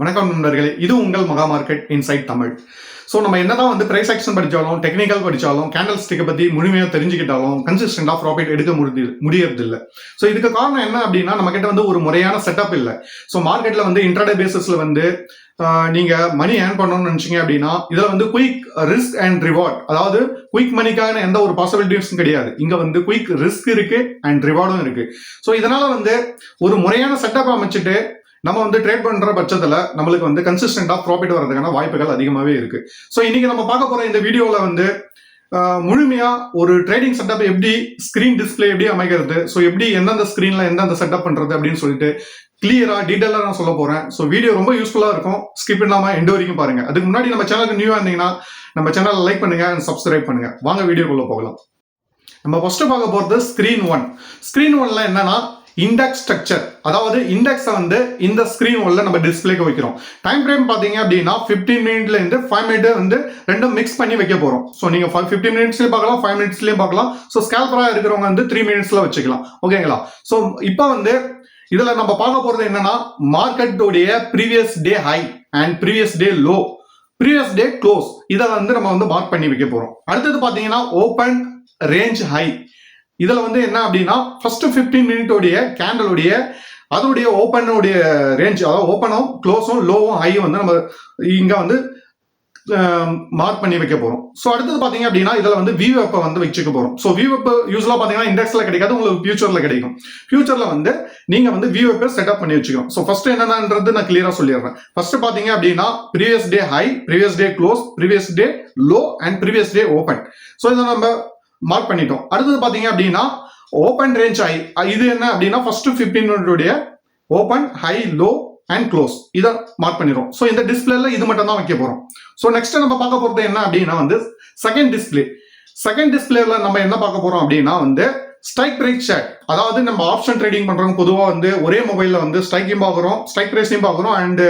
வணக்கம் நண்பர்களே, இது உங்கள் மகா மார்க்கெட் இன்சைட் தமிழ். ஸோ நம்ம என்னதான் வந்து பிரைஸ் ஆக்ஷன் படித்தாலும், டெக்னிக்கல் படித்தாலும், கேண்டல் ஸ்டிக்கை பற்றி முழுமையாக தெரிஞ்சுக்கிட்டாலும் கன்சிஸ்டண்டாக ப்ராஃபிட் எடுக்க முடியறதில்லை. ஸோ இதுக்கு காரணம் என்ன அப்படின்னா, நம்ம கிட்ட வந்து ஒரு முறையான செட்டப் இல்லை. ஸோ மார்க்கெட்டில் வந்து இன்ட்ராடே பேசிஸில் வந்து நீங்கள் மணி ஏர்ன் பண்ணணும்னு நினச்சிங்க அப்படின்னா, இதில் வந்து குயிக் ரிஸ்க் அண்ட் ரிவார்ட், அதாவது குயிக் மணிக்கான எந்த ஒரு பாசிபிலிட்டிஸும் கிடையாது. இங்கே வந்து குயிக் ரிஸ்க் இருக்கு அண்ட் ரிவார்டும் இருக்கு. ஸோ இதனால வந்து ஒரு முறையான செட்டப் அமைச்சிட்டு நம்ம வந்து ட்ரேட் பண்ற பட்சத்துல நம்மளுக்கு வந்து கன்சிஸ்டன்டா ப்ராஃபிட் வரதுக்கான வாய்ப்புகள் அதிகமாவே இருக்கு. ஸோ இன்னைக்கு நம்ம பார்க்க போற இந்த வீடியோல வந்து முழுமையா ஒரு ட்ரேடிங் செட்டப் எப்படி, ஸ்கிரீன் டிஸ்பிளே எப்படி அமைக்கிறது, ஸோ எப்படி எந்தெந்த ஸ்கிரீன்ல எந்தெந்த செட்டப் பண்றது அப்படின்னு சொல்லிட்டு கிளியரா டீடைலா நான் சொல்ல போறேன். ஸோ வீடியோ ரொம்ப யூஸ்ஃபுல்லா இருக்கும். ஸ்கிப் பண்ணாம எண்ட் வரைக்கும் பாருங்க. அதுக்கு முன்னாடி நம்ம சேனலுக்கு நியூவா இருந்தீங்கன்னா நம்ம சேனலை லைக் பண்ணுங்க அண்ட் சப்ஸ்கிரைப் பண்ணுங்க. வாங்க வீடியோக்குள்ள போகலாம். நம்ம ஃபர்ஸ்ட் பார்க்க போறது ஸ்கிரீன் 1. ஸ்கிரீன் 1ல என்னன்னா இண்டெக்ஸ் ஸ்ட்ரக்சர், அதாவது இண்டெக்ஸை வந்து இந்த ஸ்கிரீன் உள்ள நம்ம டிஸ்பிளேக்கு வைக்கிறோம். டைம் ஃப்ரேம் பார்த்தீங்க அப்படின்னா 15 மினிட்ல இருந்து 5 மினிட் வந்து ரெண்டும் மிக்ஸ் பண்ணி வைக்க போறோம். ஸோ நீங்க 15 மினிட்ஸ்லயும் பார்க்கலாம், 5 மினிட்ஸ்லயும் பார்க்கலாம். ஸோ ஸ்கேல்பரா இருக்கிறவங்க வந்து 3 மினிட்ஸ்ல வச்சுக்கலாம். ஓகேங்களா? ஸோ இப்போ வந்து இதுல நம்ம பார்க்க போறது என்னன்னா, மார்க்கெட்டோடைய previous day high and previous day low, previous day close, இதை வந்து நம்ம வந்து மார்க் பண்ணி வைக்க போறோம். அடுத்தது பார்த்தீங்கன்னா ஓப்பன் ரேஞ்ச் ஹை. இதுல வந்து என்ன அப்படின்னா, ஃபர்ஸ்ட் 15 மினிட்டோடைய கேண்டலுடைய அதோடைய ஓப்பனுடைய ரேஞ்ச், அதாவது ஓப்பனும் க்ளோஸும் லோவும் ஹையும் வந்து நம்ம இங்க வந்து மார்க் பண்ணி வைக்க போறோம். ஸோ அடுத்தது பாத்தீங்க அப்படின்னா இதுல வந்து வியூஎப்பை வந்து வச்சுக்க போறோம். ஸோ வியூஎப் யூஸ்வலா பாத்தீங்கன்னா இண்டெக்ஸ்ல கிடைக்காது, உங்களுக்கு ஃபியூச்சர்ல கிடைக்கும். ஃபியூச்சர்ல வந்து நீங்க வந்து வியூஎப்பை செட்டப் பண்ணி வச்சுக்கணும். ஸோ ஃபர்ஸ்ட் என்னன்றது நான் கிளியரா சொல்லிடுறேன். ஃபர்ஸ்ட் பாத்தீங்க அப்படின்னா previous day high, previous day close, previous day low and previous day open. So இதை நம்ம மார்க் பண்ணிட்டோம். அடுத்தது பாத்தீங்க அப்படின்னா ஓப்பன் ரேஞ்ச் ஹை. இது என்ன அப்படின்னா ஃபர்ஸ்ட் 15 மினிட்டோடைய open, high, low and close, இதை மார்க் பண்ணிடுறோம். ஸோ இந்த டிஸ்பிளேல இது மட்டும் தான் வைக்க போறோம். ஸோ நெக்ஸ்ட் நம்ம பார்க்க போறது என்ன அப்படின்னா வந்து செகண்ட் டிஸ்பிளே. செகண்ட் டிஸ்பிளேல நம்ம என்ன பார்க்க போறோம் அப்படின்னா வந்து ஸ்ட்ரைக் பிரைஸ் சார்ட். அதாவது நம்ம ஆப்ஷன் ட்ரேடிங் பண்றவங்க பொதுவாக வந்து ஒரே மொபைல்ல வந்து ஸ்ட்ரைக்கையும் பார்க்குறோம், ஸ்ட்ரைக் பிரைஸையும் பார்க்குறோம் அண்ட்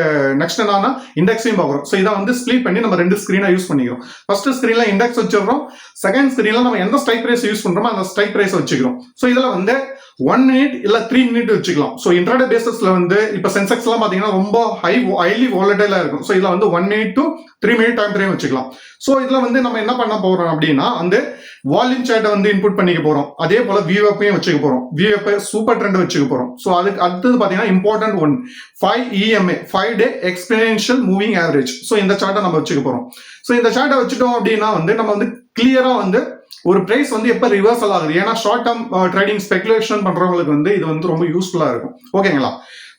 நெக்ஸ்ட் என்னன்னா இண்டெக்ஸையும் பார்க்குறோம். ஸோ இதை வந்து ஸ்ப்ளிட் பண்ணி நம்ம ரெண்டு ஸ்கிரீனை யூஸ் பண்ணிக்கிறோம். ஃபர்ஸ்ட் ஸ்கிரீன்ல இண்டெக்ஸ் வச்சிடறோம், செகண்ட் ஸ்கிரீன்ல நம்ம எந்த ஸ்ட்ரைக் பிரைஸ் யூஸ் பண்றோமோ அந்த ஸ்ட்ரைக் பிரைஸ் வச்சுக்கிறோம். ஸோ இதுல வந்து 1 மினிட் இல்ல 3 மினிட் வச்சுக்கலாம். ஸோ இன்ட்ராடே பேசிஸ்ல வந்து இப்போ சென்செக்ஸ் எல்லாம் பாத்தீங்கன்னா ரொம்ப ஹைலி வாலடைலா இருக்கும். ஸோ இதுல வந்து 1 minute to 3 minute time frame வச்சுக்கலாம். ஸோ இதுல வந்து நம்ம என்ன பண்ண போறோம் அப்படின்னா வந்து வால்யூம் சார்ட்டை வந்து இன்புட் பண்ணிக்க போறோம். அதே போல வியூஎப்பையும் வச்சுக்க போறோம். வியூஎப்பை சூப்பர் ட்ரெண்ட் வச்சுக்க போறோம். ஸோ அதுக்கு அடுத்தது பாத்தீங்கன்னா இம்பார்ட்டன்ட் ஒன் 5 EMA 5 டே எக்ஸ்பெனென்ஷியல் மூவிங் ஆவரேஜ். ஸோ இந்த சார்ட்டை நம்ம வச்சுக்க போறோம். ஸோ இந்த சார்ட்டை வச்சுட்டோம் அப்படின்னா வந்து நம்ம வந்து கிளியரா வந்து ஒரு பிரைஸ் வந்து எப்ப ரிவர்சல் ஆகுது, ஏன்னா ஷார்ட் டேர்ம் ட்ரேடிங் ஸ்பெகுலேஷன் பண்றவங்களுக்கு வந்து இது வந்து ரொம்ப யூஸ்ஃபுல்லா இருக்கும். ஓகேங்களா?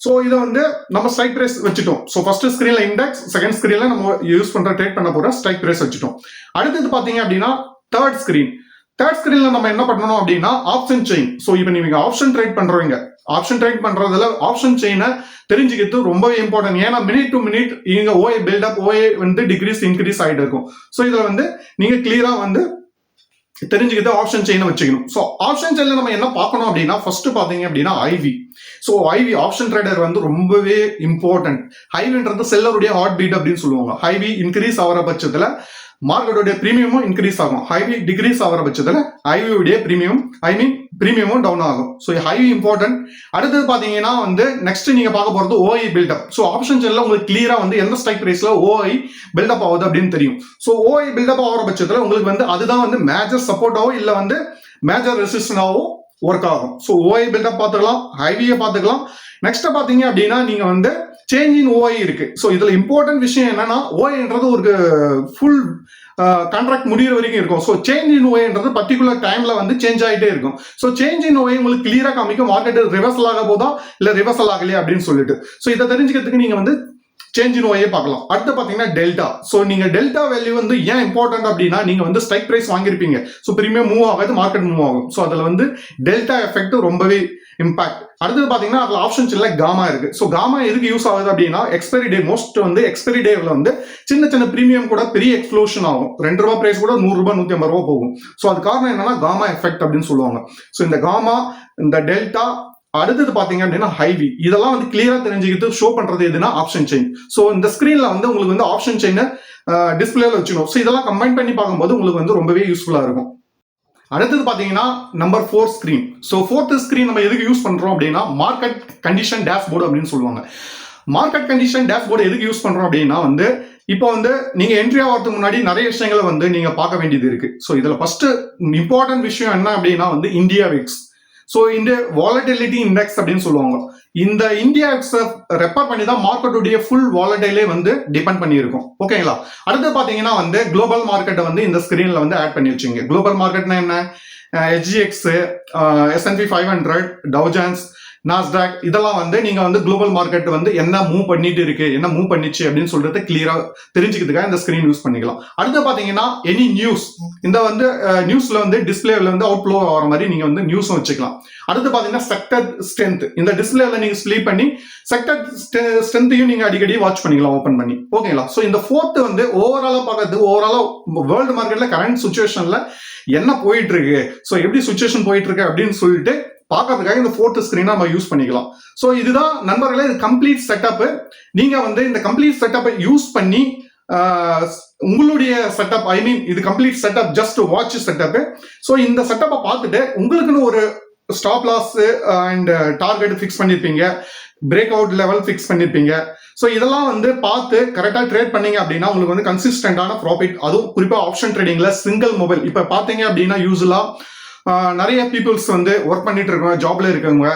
ஸோ இதை வந்து நம்ம ஸ்ட்ரைக் பிரைஸ் வச்சுட்டோம். ஸோ ஃபர்ஸ்ட் ஸ்கிரீன்ல இண்டெக்ஸ், செகண்ட் ஸ்கிரீன்ல நம்ம யூஸ் பண்ற ட்ரேட் பண்ண போற ஸ்ட்ரைக் பிரைஸ் வச்சுட்டோம். அடுத்தது பாத்தீங்க அப்படின்னா தேர்ட் ஸ்கிரீன். தேர்ட் ஸ்கிரீன்ல நம்ம என்ன பண்ணணும் அப்படின்னா ஆப்ஷன் செயின். ஸோ இப்போ நீங்க ஆப்ஷன் ட்ரேட் பண்றவங்க, ஆப்ஷன் ட்ரேட் பண்றதுல ஆப்ஷன் செயினை தெரிஞ்சுக்கிறது ரொம்பவே இம்பார்ட்டன்ட். ஏன்னா மினிட் டு மினிட் இங்க ஓஏ பில்டப், ஓஏ வந்து டிக்ரீஸ் இன்க்ரீஸ் ஆகிட்டு இருக்கும். ஸோ இதுல வந்து நீங்க கிளியரா வந்து தெரிஞ்சுக்கிட்டு ஆப்ஷன் செயினை வச்சுக்கணும். ஸோ ஆப்ஷன் செயின்ல நம்ம என்ன பார்க்கணும் அப்படின்னா ஃபர்ஸ்ட் பாத்தீங்க அப்படின்னா IV. So IV option trader வந்து ரொம்பவே இம்பார்ட்டன்ட். ஐவின்றது செல்லருடைய ஹார்ட் பீட் அப்படின்னு சொல்லுவாங்க. ஐவி இன்க்ரீஸ் ஆகிற பட்சத்துல மார்க்கெட்டோட பிரீமியமும் இன்க்ரீஸ் ஆகும். ஹைவி டிக்ரீஸ் ஆகிற பட்சத்தில் ஹைவியுடைய பிரீமியமும் டவுன் ஆகும். So IV important. அடுத்தது பார்த்தீங்கன்னா வந்து நெக்ஸ்ட் நீங்க பார்க்க போறது ஓஐ பில்டப். ஸோ ஆப்ஷன் செல்ல உங்களுக்கு கிளியரா வந்து எந்த ஸ்ட்ரைக் பிரைஸ்ல ஓஐ பில்டப் ஆகுது அப்படின்னு தெரியும். ஸோ ஓஐ பில்டப் ஆகிற பட்சத்தில் உங்களுக்கு வந்து அதுதான் வந்து மேஜர் சப்போர்ட்டாவோ இல்லை வந்து மேஜர் ரெசிஸ்டன்டாவோ ஒர்க் ஆகும். ஸோ ஓஐ பில்டப் பார்த்துக்கலாம், ஹைவியை பார்த்துக்கலாம். நெக்ஸ்ட் பார்த்தீங்க அப்படின்னா நீங்க வந்து சேஞ்ச் இன் ஓஐ இருக்கு. ஸோ இதுல இம்பார்ட்டன்ட் விஷயம் என்னன்னா ஓஐன்றது ஒரு ஃபுல் கான்ட்ராக்ட் முடிகிற வரைக்கும் இருக்கும். ஸோ சேஞ்ச் இன் ஓஐன்றது பர்டிகுலர் டைம்ல வந்து சேஞ்ச் ஆகிட்டே இருக்கும். ஸோ சேஞ்ச் இன் ஓஐ உங்களுக்கு கிளியரா காமிக்கும் மார்க்கெட் ரிவர்சல் ஆக போதா இல்ல ரிவர்சல் ஆகலையா அப்படின்னு சொல்லிட்டு. ஸோ இதை தெரிஞ்சுக்கிறதுக்கு நீங்க வந்து சேஞ்ச் இன் ஓஏ பார்க்கலாம். அடுத்து பாத்தீங்கன்னா டெல்டா. ஸோ நீங்க டெல்டா வேல்யூ வந்து ஏன் இம்பார்ட்டன்ட் அப்படின்னா நீங்க வந்து ஸ்ட்ரைக் பிரைஸ் வாங்கிருப்பீங்க. ஸோ பிரீமியம் மூவ் ஆகாது, மார்க்கெட் மூவ் ஆகும். ஸோ அதுல வந்து டெல்டா எஃபெக்ட் ரொம்பவே இம்பாக்ட். அடுத்தது பாத்தீங்கன்னா அதுல ஆப்ஷன் இல்ல காமா இருக்கு. ஸோ காமா எதுக்கு யூஸ் ஆகுது அப்படின்னா எக்ஸ்பைரி டே, மோஸ்ட் வந்து எக்ஸ்பைரி டேல வந்து சின்ன சின்ன பிரீமியம் கூட பெரிய எக்ஸ்ப்ளோஷன் ஆகும். ₹2 பிரைஸ் கூட ₹100 ₹150 போகும். ஸோ அது காரணம் என்னன்னா காமா எஃபெக்ட் அப்படின்னு சொல்லுவாங்க. ஸோ இந்த காமா, இந்த டெல்டா, அடுத்தது பாத்தீங்க அப்படின்னா ஹைவி, இதெல்லாம் வந்து கிளியரா தெரிஞ்சுக்கிட்டு ஷோ பண்றது எதுனா ஆப்ஷன் செயின். ஸோ இந்த ஸ்கிரீன்ல வந்து உங்களுக்கு வந்து ஆப்ஷன் செயினை டிஸ்பிளேல வச்சுக்கணும். ஸோ இதெல்லாம் கம்பைன் பண்ணி பார்க்கும்போது உங்களுக்கு வந்து ரொம்பவே யூஸ்ஃபுல்லா இருக்கும். அடுத்தது பாத்தீங்கன்னா number 4 screen. So 4th screen நம்ம எதுக்கு யூஸ் பண்றோம் அப்படின்னா மார்க்கெட் கண்டிஷன் டேஷ்போர்டு அப்படின்னு சொல்லுவாங்க. மார்க்கெட் கண்டிஷன் டேஷ்போர்டு எதுக்கு யூஸ் பண்றோம் அப்படின்னா வந்து இப்போ வந்து நீங்க என்ட்ரி ஆகிறதுக்கு முன்னாடி நிறைய விஷயங்களை வந்து நீங்க பார்க்க வேண்டியது இருக்கு. ஸோ இதுல ஃபர்ஸ்ட் இம்பார்ட்டன்ட் விஷயம் என்ன அப்படின்னா வந்து இந்தியா விக்ஸ். ஸோ இந்த வாலட்டிலிட்டி இண்டெக்ஸ் அப்படின்னு சொல்லுவாங்க. இந்த இந்தியா விக்ஸை ரெஃபர் பண்ணி தான் மார்க்கெட்டுடைய ஃபுல் வாலட்டைலே வந்து டிபெண்ட் பண்ணியிருக்கும். ஓகேங்களா? அடுத்து பாத்தீங்கன்னா வந்து குளோபல் மார்க்கெட்டை வந்து இந்த ஸ்கிரீன்ல வந்து ஆட் பண்ணி வச்சுங்க. குளோபல் மார்க்கெட்னா என்ன? HGX, S&P 500, Dow Jones, NASDAQ இதெல்லாம் வந்து நீங்க வந்து குளோபல் மார்க்கெட் வந்து என்ன மூவ் பண்ணிட்டு இருக்கு, என்ன மூவ் பண்ணிச்சு அப்படின்னு சொல்றது கிளியரா தெரிஞ்சுக்கிறதுக்காக இந்த ஸ்கிரீன் யூஸ் பண்ணிக்கலாம். அடுத்து பாத்தீங்கன்னா எனி நியூஸ், இந்த வந்து நியூஸ்ல வந்து டிஸ்பிளேல வந்து அவுட் ஃப்ளோ ஆகிற மாதிரி நீங்க வந்து நியூஸும் வச்சுக்கலாம். அடுத்து பாத்தீங்கன்னா செக்டர் ஸ்ட்ரென்த், இந்த டிஸ்பிளேல நீங்க ஸ்லீப் பண்ணி செக்டர் ஸ்ட்ரென்த்தையும் நீங்க அடிக்கடி வாட்ச் பண்ணிக்கலாம் ஓபன் பண்ணி. ஓகேங்களா? சோ இந்த ஃபோர்த் வந்து ஓவராலா பார்க்கறது, ஓவராலா வேர்ல்டு மார்க்கெட்ல கரண்ட் சுச்சுவேஷன்ல என்ன போயிட்டு இருக்கு, ஸோ எப்படி சுச்சுவேஷன் போயிட்டு இருக்கு அப்படின்னு சொல்லிட்டு பார்க்கறதுக்காக இந்த ஃபோர்த் ஸ்கிரீனை நம்ம யூஸ் பண்ணிக்கலாம். ஸோ இதுதான் நண்பர்களே, இது கம்ப்ளீட் செட்டப். நீங்க வந்து இந்த கம்ப்ளீட் செட்டப்பை யூஸ் பண்ணி உங்களுடைய செட்டப், ஐ மீன் இது complete setup, just watch setup. So இந்த செட்டப்பை பார்த்துட்டு உங்களுக்குன்னு ஒரு stop loss and target fix பண்ணிருப்பீங்க, பிரேக் அவுட் லெவல் ஃபிக்ஸ் பண்ணிருப்பீங்க. ஸோ இதெல்லாம் வந்து பார்த்து கரெக்டாக ட்ரேட் பண்ணீங்க அப்படின்னா உங்களுக்கு வந்து கன்சிஸ்டன்டான ப்ராஃபிட், அதுவும் குறிப்பாக ஆப்ஷன் ட்ரேடிங்ல சிங்கிள் மொபைல். இப்போ பார்த்தீங்க அப்படின்னா யூஸ்வலா நிறைய பீப்புள்ஸ் வந்து ஒர்க் பண்ணிட்டு இருக்கவங்க, ஜாப்ல இருக்கவங்க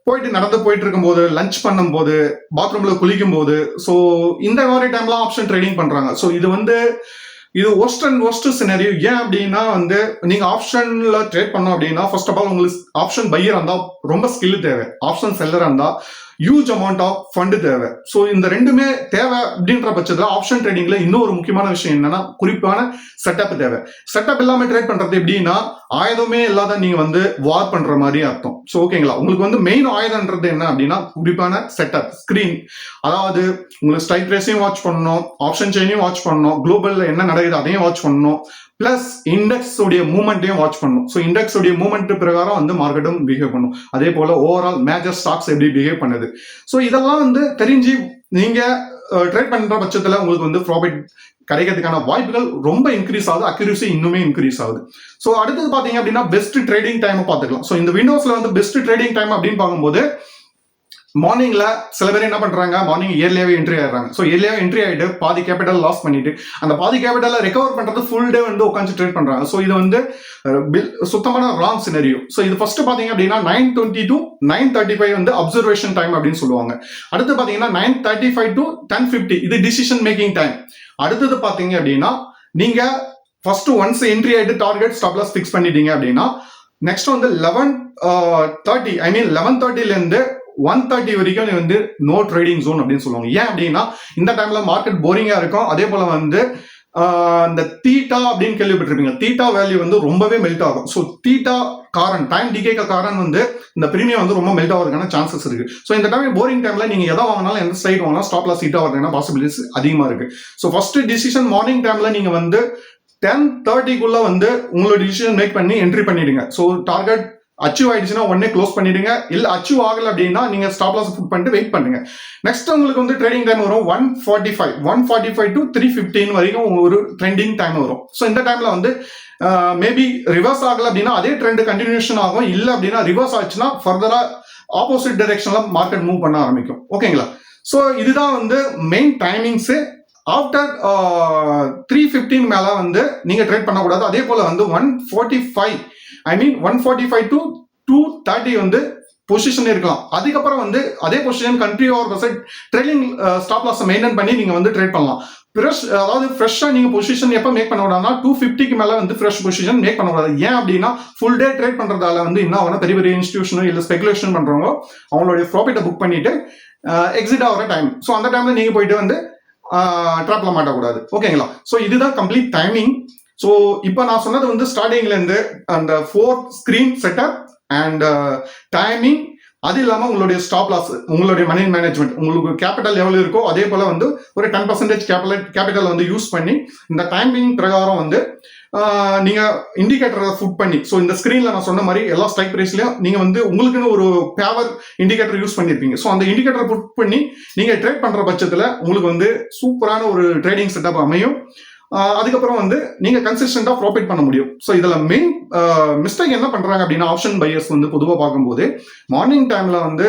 போயிட்டு நடந்து போயிட்டு இருக்கும்போது, லஞ்ச் பண்ணும்போது, பாத்ரூம்ல குளிக்கும் போது, ஸோ இந்த மாதிரி டைம்லாம் ஆப்ஷன் ட்ரேடிங் பண்றாங்க. ஸோ இது வந்து இது ஒஸ்ட் அண்ட் ஒஸ்ட் சினரியோ. ஏன் அப்படின்னா வந்து நீங்க ஆப்ஷன்ல ட்ரேட் பண்ணோம் அப்படின்னா ஃபர்ஸ்ட் ஆஃப் ஆல் உங்களுக்கு ஆப்ஷன் பையரா இருந்தா ரொம்ப ஸ்கில் தேவை, ஆப்ஷன் செல்லரா இருந்தா ஹியூஜ் அமௌண்ட் ஆஃப் ஃபண்டு தேவை. ஸோ இந்த ரெண்டுமே தேவை அப்படின்ற பட்சத்தில் ஆப்ஷன் ட்ரேடிங்ல இன்னொரு முக்கியமான விஷயம் என்னன்னா குறிப்பான செட்டப் தேவை. செட்டப் இல்லாம ட்ரேட் பண்றது எப்படின்னா ஆயுதமே இல்லாத நீங்க வந்து வார் பண்ற மாதிரி அர்த்தம். ஸோ ஓகேங்களா? உங்களுக்கு வந்து மெயின் ஆயுதம்ன்றது என்ன அப்படின்னா குறிப்பான செட்டப் ஸ்கிரீன். அதாவது உங்களுக்கு ஸ்ட்ரைக் ரேஸையும் வாட்ச் பண்ணணும், ஆப்ஷன் செயினையும் வாட்ச் பண்ணணும், குளோபல்ல என்ன நடக்குது அதையும் வாட்ச் பண்ணணும், பிளஸ் இண்டெக்ஸ் உடைய மூவ்மெண்ட்டையும் வாட்ச் பண்ணணும். ஸோ இண்டெக்ஸ் உடைய மூவ்மெண்ட் பிரகாரம் வந்து மார்க்கெட்டும் பிஹேவ் பண்ணும். அதே போல ஓவரால் மேஜர் ஸ்டாக்ஸ் எப்படி பிஹேவ் பண்ணுது. ஸோ இதெல்லாம் வந்து தெரிஞ்சு நீங்க ட்ரேட் பண்ற பட்சத்தில் உங்களுக்கு வந்து ப்ராஃபிட் கிடைக்கிறதுக்கான வாய்ப்புகள் ரொம்ப இன்க்ரீஸ் ஆகுது, அக்யூரசி இன்னுமே இன்க்ரீஸ் ஆகுது. ஸோ அடுத்தது பாத்தீங்க அப்படின்னா பெஸ்ட் ட்ரேடிங் டைம் பார்த்துக்கலாம். ஸோ இந்த விண்டோஸ்ல வந்து பெஸ்ட் ட்ரேடிங் டைம் அப்படின்னு பார்க்கும்போது மார்னிங்ல சில பேர் என்ன பண்றாங்க, மார்னிங் இயர்லியாவே என்ட்ரி ஆயிடுறாங்க. ஸோ இயர்லியாவே என்ட்ரி ஆயிட்டு பாதி கேபிட்டல் லாஸ் பண்ணிட்டு அந்த பாதி கேபிட்டலை ரெக்கவர் பண்றது ஃபுல் டே வந்து உட்காந்து ட்ரேட் பண்றாங்க. ஸோ இது வந்து சுத்தமான ராங் சினரியோ. ஸோ இது ஃபர்ஸ்ட் பாத்தீங்க அப்படின்னா 9:20 to 9:35 வந்து அப்சர்வேஷன் டைம் அப்படின்னு சொல்லுவாங்க. அடுத்து பாத்தீங்கன்னா 9:35 to 10:50 இது டிசிஷன் மேக்கிங் டைம். அடுத்தது பாத்தீங்க அப்படின்னா நீங்க ஃபர்ஸ்ட் ஒன்ஸ் என்ட்ரி ஆயிட்டு டார்கெட் ஸ்டாப் லாஸ் ஃபிக்ஸ் பண்ணிட்டீங்க அப்படின்னா நெக்ஸ்ட் வந்து 11:30 ஐ மீன் 11:30ல இருந்து 1:30 வரைக்கும் வந்து நோ ட்ரேடிங் ஜோன் அப்படின்னு சொல்லுவாங்க. ஏன் அப்படின்னா இந்த டைம்ல மார்க்கெட் போரிங்கா இருக்கும். அதே போல வந்து இந்த தீட்டா அப்படின்னு கேள்விப்பட்டிருப்பீங்க, தீட்டா வேல்யூ வந்து ரொம்பவே மெல்ட் ஆகும். ஸோ தீட்டா காரன் டைம் டிகே காரன் வந்து இந்த பிரீமியம் வந்து ரொம்ப மெல்ட் ஆகிறதுக்கான சான்சஸ் இருக்கு. ஸோ இந்த டைம் போரிங் டைம்ல நீங்க எதை வாங்கினாலும் எந்த சைட் வாங்கினாலும் ஸ்டாப் லாஸ் ஹிட் ஆகிறதுக்கான பாசிபிலிட்டிஸ் அதிகமா இருக்கு. ஸோ ஃபர்ஸ்ட் டிசிஷன் மார்னிங் டைம்ல நீங்க வந்து 10:30க்குள்ள வந்து உங்களோட டிசிஷன் மேக் பண்ணி என்ட்ரி பண்ணிடுங்க. ஸோ டார்கெட் அச்சீவ் ஆயிடுச்சுன்னா உடனே க்ளோஸ் பண்ணிடுங்க. இல்ல அச்சீவ் ஆகல அப்படின்னா நீங்க ஸ்டாப் லாஸ் புட் பண்ணிட்டு வெயிட் பண்ணுங்க. நெக்ஸ்ட் உங்களுக்கு வந்து ட்ரேடிங் டைம் வரும் 1:45 to 3:15 வரைக்கும் ஒரு ட்ரெண்டிங் டைம் வரும். ஸோ இந்த டைம்ல வந்து மேபி ரிவர்ஸ் ஆகல அப்படின்னா அதே ட்ரெண்ட் கண்டினியூஷன் ஆகும். இல்ல அப்படின்னா ரிவர்ஸ் ஆச்சுன்னா ஃபர்தரா ஆப்போசிட் டைரக்ஷன்ல மார்க்கெட் மூவ் பண்ண ஆரம்பிக்கும். ஓகேங்களா? ஸோ இதுதான் வந்து மெயின் டைமிங்ஸ். ஆஃப்டர் 3:15 மேல வந்து நீங்க ட்ரேட் பண்ணக்கூடாது. அதே போல வந்து 1:45 ஐ மீன் 1:45 to 2:30 வந்து பொசிஷன் இருக்கலாம். அதுக்கப்புறம் வந்து அதே position country or percent trailing stop loss maintain பண்ணி நீங்க வந்து ட்ரேட் பண்ணலாம். அதாவது ஃப்ரெஷ்ஷா நீங்க பொசிஷன் எப்ப மேக் பண்ண கூடாதுன்னா 250க்கு மேல வந்து ஃப்ரெஷ் பொசிஷன் மேக் பண்ண கூடாது. ஏன் அப்படின்னா ஃபுல் டே ட்ரேட் பண்றதால வந்து என்ன ஆகும்னா பெரிய பெரிய இன்ஸ்டிடியூஷனோ இல்ல ஸ்பெகுலேஷன் பண்றவங்க அவங்களுடைய ப்ராஃபிட்டை புக் பண்ணிட்டு எக்ஸிட் ஆகிற டைம். ஸோ அந்த டைம்ல நீங்க போயிட்டு வந்து ட்ராப்ல மாட்டக்கூடாது. ஓகேங்களா? ஸோ இதுதான் கம்ப்ளீட் டைமிங். ஸோ இப்போ நான் சொன்னது வந்து ஸ்டார்டிங்ல இருந்து அந்த 4 ஸ்கிரீன் செட்டப் அண்ட் டைமிங், அது இல்லாம உங்களுடைய ஸ்டாப் லாஸ், உங்களுடைய மணி மேனேஜ்மெண்ட், உங்களுக்கு கேபிட்டல் எவ்வளவு இருக்கோ அதே போல வந்து ஒரு 10% கேபிட்டல் வந்து யூஸ் பண்ணி இந்த டைமிங் பிரகாரம் வந்து நீங்க இண்டிகேட்டரை புட் பண்ணி, ஸோ இந்த ஸ்கிரீன்ல நான் சொன்ன மாதிரி எல்லா ஸ்ட்ரைக் பிரைஸ்லயும் நீங்க வந்து உங்களுக்குன்னு ஒரு பேவர் இண்டிகேட்டர் யூஸ் பண்ணிருப்பீங்க. ஸோ அந்த இண்டிகேட்டரை புட் பண்ணி நீங்க ட்ரேட் பண்ற பட்சத்துல உங்களுக்கு வந்து சூப்பரான ஒரு ட்ரேடிங் செட்டப் அமையும். அதுக்கப்புறம் வந்து நீங்க கன்சிஸ்டன்டா ப்ராஃபிட் பண்ண முடியும். ஸோ இதுல மெயின் மிஸ்டேக் என்ன பண்றாங்க அப்படின்னா ஆப்ஷன் பையர்ஸ் வந்து பொதுவாக பார்க்கும்போது மார்னிங் டைம்ல வந்து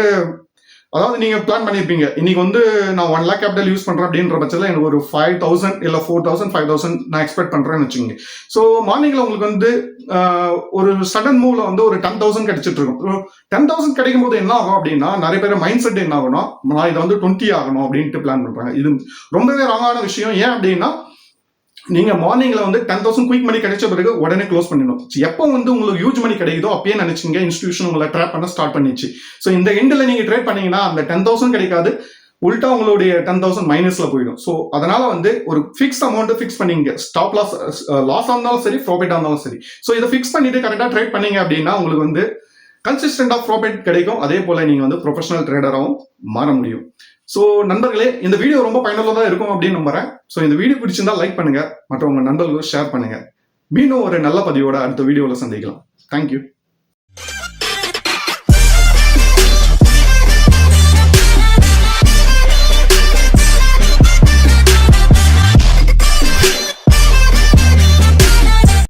அதாவது நீங்க பிளான் பண்ணிருப்பீங்க, இன்னைக்கு வந்து நான் 1 lakh கேபிட்டல் யூஸ் பண்றேன் அப்படின்ற பட்சத்தில் எனக்கு ஒரு 5,000 இல்ல 4,000 5,000 நான் எக்ஸ்பெக்ட் பண்றேன்னு வச்சுக்கோங்க. ஸோ மார்னிங்ல உங்களுக்கு வந்து ஒரு சடன் மூவ்ல வந்து ஒரு 10,000 கிடைச்சிட்டு இருக்கும். 10,000 கிடைக்கும் போது என்ன ஆகும் அப்படின்னா, நிறைய பேர் மைண்ட் செட் என்ன ஆகும்னா, நான் இதை வந்து 20 ஆகணும் அப்படின்ட்டு பிளான் பண்றாங்க. இது ரொம்பவே ராங்கான விஷயம். ஏன் அப்படின்னா, நீங்க மார்னிங்ல வந்து 10,000 குயிக் மணி கிடைச்ச பிறகு உடனே க்ளோஸ் பண்ணிடணும். எப்போ வந்து உங்களுக்கு ஹியூஜ் மணி கிடைக்குதோ அப்பயே நினைச்சீங்க இன்ஸ்டிடியூஷன் உங்களை ட்ராப் பண்ண ஸ்டார்ட் பண்ணிச்சு. ஸோ இந்த எண்டில் நீங்க ட்ரேட் பண்ணீங்கன்னா அந்த 10,000 கிடைக்காது, உல்டா உங்களுடைய 10,000 மைனஸ்ல போயிடும். ஸோ அதனால வந்து ஒரு ஃபிக்ஸ் அமௌண்ட் ஃபிக்ஸ் பண்ணீங்க. ஸ்டாப் லாஸ் இருந்தாலும் சரி, ப்ராஃபிட் இருந்தாலும் சரி. ஸோ இதை ஃபிக்ஸ் பண்ணிட்டு கரெக்டாக ட்ரேட் பண்ணீங்க அப்படின்னா உங்களுக்கு வந்து கன்சிஸ்டன்ட் ஆஃப் ப்ராஃபிட் கிடைக்கும். அதே போல நீங்க வந்து ப்ரொஃபஷனல் ட்ரேடராகவும் மாற முடியும். ஸோ நண்பர்களே, இந்த வீடியோ ரொம்ப பயனுள்ளதாக இருக்கும் அப்படின்னு நம்புறேன். ஸோ இந்த வீடியோ பிடிச்சிருந்தா லைக் பண்ணுங்க, மற்ற உங்க நண்பர்களுக்கு ஷேர் பண்ணுங்க. மீண்டும் ஒரு நல்ல பதிவோட அடுத்த வீடியோவில் சந்திக்கலாம். தேங்க்யூ.